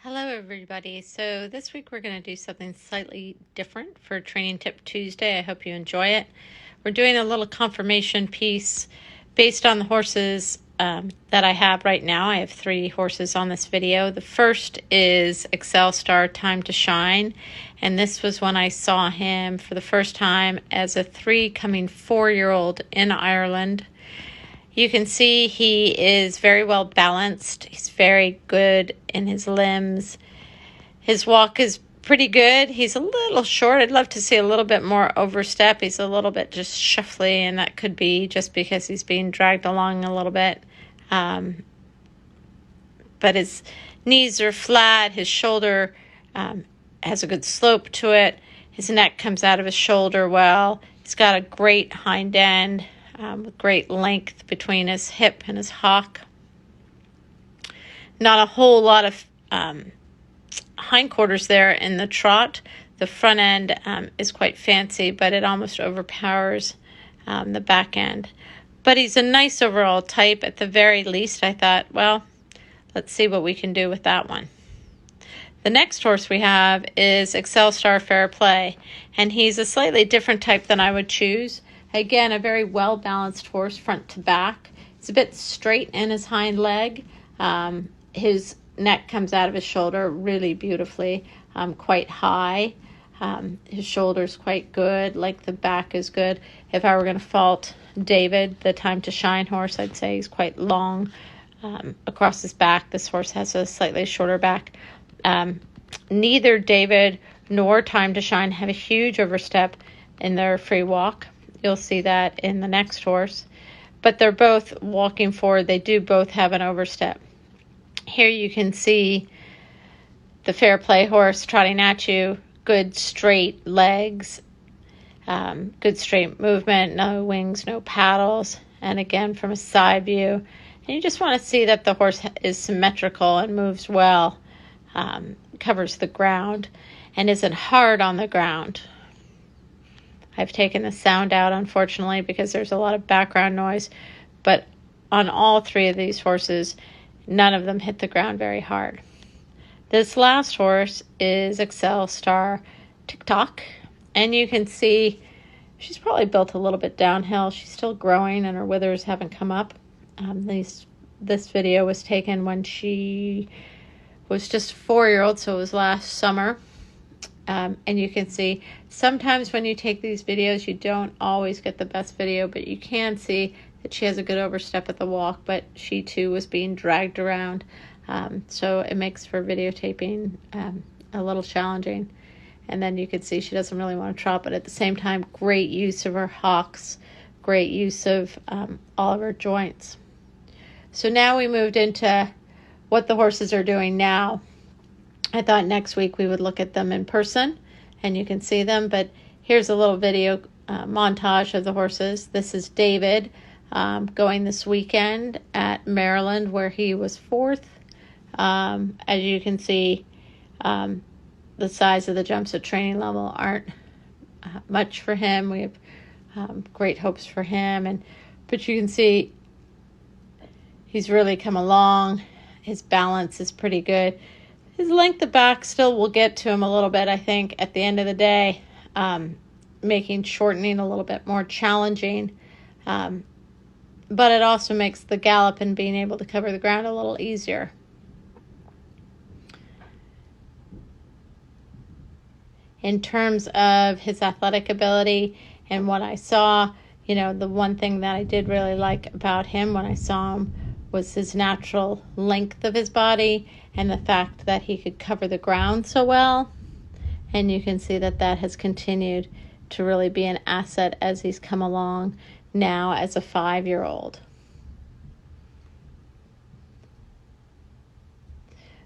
Hello everybody. So this week we're going to do something slightly different for Training Tip Tuesday. I hope you enjoy it. We're doing a little confirmation piece based on the horses that I have right now. I have 3 horses on this video. The first is Excel Star Time to Shine, and this was when I saw him for the first time as a 3 coming 4-year-old in Ireland. You can see he is very well balanced. He's very good in his limbs. His walk is pretty good. He's a little short. I'd love to see a little bit more overstep. He's a little bit just shuffly, and that could be just because he's being dragged along a little bit. But his knees are flat. His shoulder has a good slope to it. His neck comes out of his shoulder well. He's got a great hind end. With great length between his hip and his hock. Not a whole lot of hindquarters there in the trot. The front end is quite fancy, but it almost overpowers the back end. But he's a nice overall type. At the very least, I thought, well, let's see what we can do with that one. The next horse we have is Excel Star Fair Play, and he's a slightly different type than I would choose. Again, a very well-balanced horse front to back. He's a bit straight in his hind leg. His neck comes out of his shoulder really beautifully, quite high. His shoulder's quite good, like the back is good. If I were going to fault David, the Time to Shine horse, I'd say he's quite long across his back. This horse has a slightly shorter back. Neither David nor Time to Shine have a huge overstep in their free walk. You'll see that in the next horse. But they're both walking forward. They do both have an overstep. Here you can see the Fair Play horse trotting at you. Good straight legs. Good straight movement. No wings, no paddles. And again, from a side view. And you just want to see that the horse is symmetrical and moves well. Covers the ground and isn't hard on the ground. I've taken the sound out, unfortunately, because there's a lot of background noise. But on all 3 of these horses, none of them hit the ground very hard. This last horse is Excel Star Ticktock. And you can see she's probably built a little bit downhill. She's still growing and her withers haven't come up. This video was taken when she was just a 4-year-old, so it was last summer. And you can see sometimes when you take these videos, you don't always get the best video, but you can see that she has a good overstep at the walk, but she too was being dragged around. So it makes for videotaping a little challenging. And then you can see she doesn't really want to trot, but at the same time, great use of her hocks, great use of all of her joints. So now we moved into what the horses are doing now. I thought next week we would look at them in person and you can see them, but here's a little video montage of the horses. This is David going this weekend at Maryland where he was 4th. As you can see, the size of the jumps at training level aren't much for him. We have great hopes for him, but you can see he's really come along. His balance is pretty good. His length of back still will get to him a little bit, I think, at the end of the day, making shortening a little bit more challenging. But it also makes the gallop and being able to cover the ground a little easier. In terms of his athletic ability and what I saw, you know, the one thing that I did really like about him when I saw him was his natural length of his body and the fact that he could cover the ground so well. And you can see that that has continued to really be an asset as he's come along now as a 5-year-old.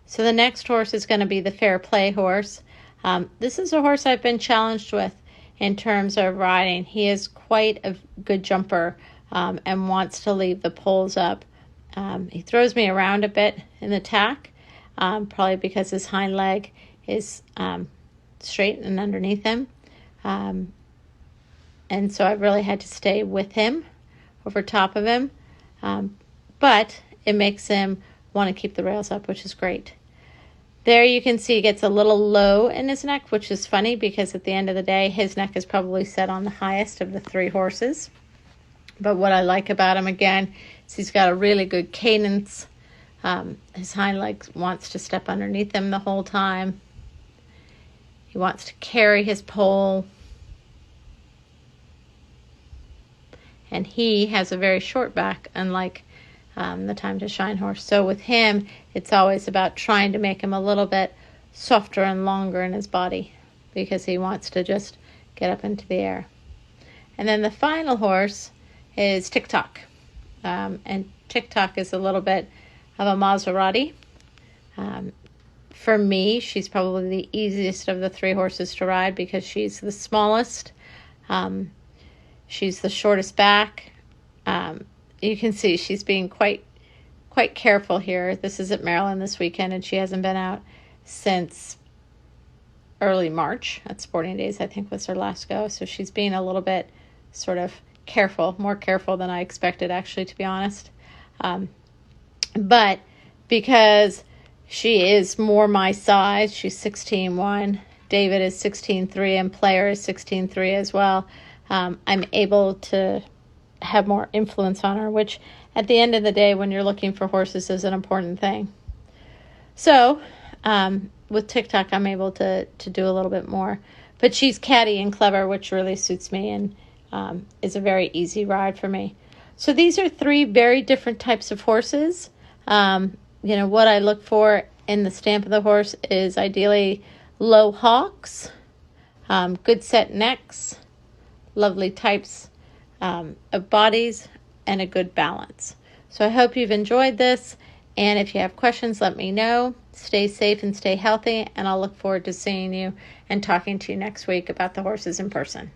So the next horse is going to be the Fair Play horse. This is a horse I've been challenged with in terms of riding. He is quite a good jumper and wants to leave the poles up. He throws me around a bit in the tack, probably because his hind leg is straight and underneath him. And so I've really had to stay with him over top of him. But it makes him want to keep the rails up, which is great. There you can see he gets a little low in his neck, which is funny because at the end of the day, his neck is probably set on the highest of the 3 horses. But what I like about him, again, is he's got a really good cadence. His hind leg wants to step underneath him the whole time. He wants to carry his pole. And he has a very short back, unlike the Time to Shine horse. So with him, it's always about trying to make him a little bit softer and longer in his body because he wants to just get up into the air. And then the final horse is Ticktock. And Ticktock is a little bit of a Maserati. For me, she's probably the easiest of the 3 horses to ride because she's the smallest. She's the shortest back. You can see she's being quite careful here. This is at Maryland this weekend, and she hasn't been out since early March. At Sporting Days, I think, was her last go. So she's being a little bit sort of careful, more careful than I expected, actually, to be honest. But because she is more my size, she's 16'1", David is 16'3", and Player is 16'3" as well, I'm able to have more influence on her, which at the end of the day, when you're looking for horses, is an important thing. So with TikTok, I'm able to do a little bit more. But she's catty and clever, which really suits me and is a very easy ride for me. So these are 3 very different types of horses. What I look for in the stamp of the horse is ideally low hocks, good set necks, lovely types of bodies, and a good balance. So I hope you've enjoyed this, and if you have questions, let me know. Stay safe and stay healthy, and I'll look forward to seeing you and talking to you next week about the horses in person.